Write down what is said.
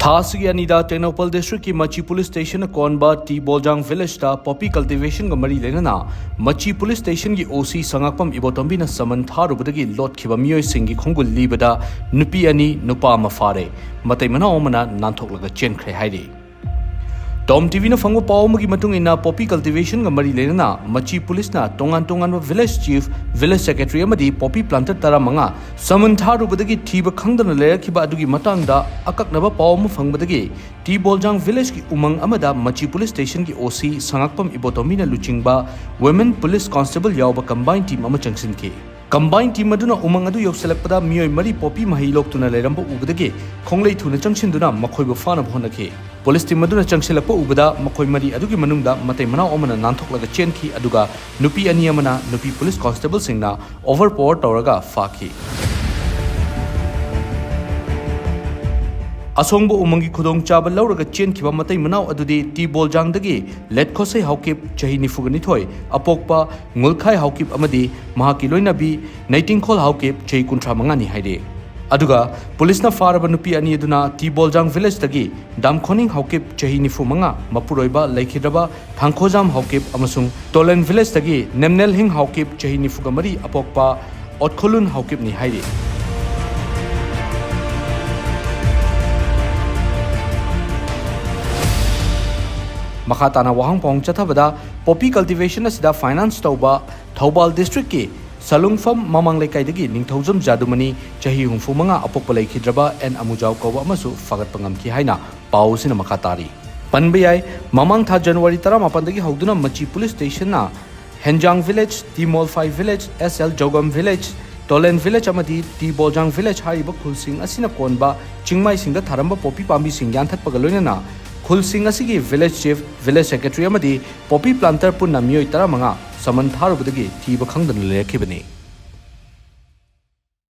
थासगी अनिदा टेक्नोपल district की मची police station कोनबा T Boljang village दा पॉपी कल्टिवेशन ग मरी लेना मची पुलिस स्टेशन की ओसी संगाकपम इबोतोंबी न समन थारुबदगी लोटखिबा मियोय सिंगी खोंगुल लीबदा नुपी अनि नुपा अमा फारे मतै मना ओमना नांथोक्लगा चेनख्रे हाइदे TOMTV न फंगो पावमगी मतुंग इना पॉपी कल्टिवेशन ग मरी लेना मची पुलिस ना Tongan village chief village secretary अमदी पॉपी प्लांटर तरा मंगा समन थारुबदगी थीब खंगदन लेरखिबा अदुगी मतंगदा अककनबा पावम फंगबदगी टी बोलजांग विलेज की उमंग अमदा मची पुलिस स्टेशन की ओसी संगाकपम इबोतोमीना लुचिंगबा वुमेन पुलिस कांस्टेबल यावबा कंबाइन टीम अमा चंगसिनके कंबाइन टीम अदुना उमंग अदु योक्सलकपदा मियोय मरी पॉपी मही लोक्तुना लेरंबा उबदगी खोंगलै थुना चंगसिनदुना मखोयबु फाना भोनखे पुलिस टीम अदुना चंगसिलकपा उबदा मखोय मरी अदुगी मनुंगदा मतै मना ओमना नांथोक्लगा चेनखी अदुगा नुपी अनि अमना नुपी पुलिस कांस्टेबल सिंगना ओवर पावर तौरगा फाखी असोंग उमंगी खुदोंग चाब लौरगा चेनखिबा मतै मनाव अदुदी टी बोलजांगदगी लेटखोसै हाउकिप चही निफुगनिथोय अपोकपा ngulkhai हाउकिप अमदी महाकी लोइनाबी नैटिंगखोल हाउकिप चही कुंट्रा मंगानी हाइदे अदुगा पुलिसना फारबा नुपी अनि अदुना टी बोलजांग विलेज दगी दामखोनिंग हाउकिप चही निफु मंगा मपुरोइबा लैखिद्रबा थांखोजाम हाउकिप अमसुंग टोलेन विलेज दगी नेमनेल हिंग हाउकिप चही निफुगा मरी अपोकपा ओटखोलुन हाउकिप नि हाइदे मखाताना वहांग पोंग चथबदा पॉपी कल्टिवेशन असिदा फाइनेंस तौबा थौबाल डिस्ट्रिक्ट की सलुंगफम ममंग लेकाइदगी निंगथौजम जादुमनी चही हुंफुमंगा अपोकपा लैखिद्रबा एन अमुजाव कौबा अमसु फगतपंगमखि हाइना पाउसिना मखातारी पनबयाय ममंग था जनवरी 18 दगी हौदुना मची पुलिस स्टेशन ना हेंजांग विलेज टीमोल 5 village SL Jogam village Tolen village अमदी टी बोलजांग विलेज हारिबा खुलसिंग असिना कोनबा चिंगमाई सिंगदा थारंबा पॉपी पांबी सिंग यानथकपगा लोइना खुलसिंग असिगी विलेज चीफ विलेज सेक्रेटरी अमदी पॉपी प्लांटर पुन्ना मियोय 15 समन थारुबदगी थीब खंगदन लेरखिबनी।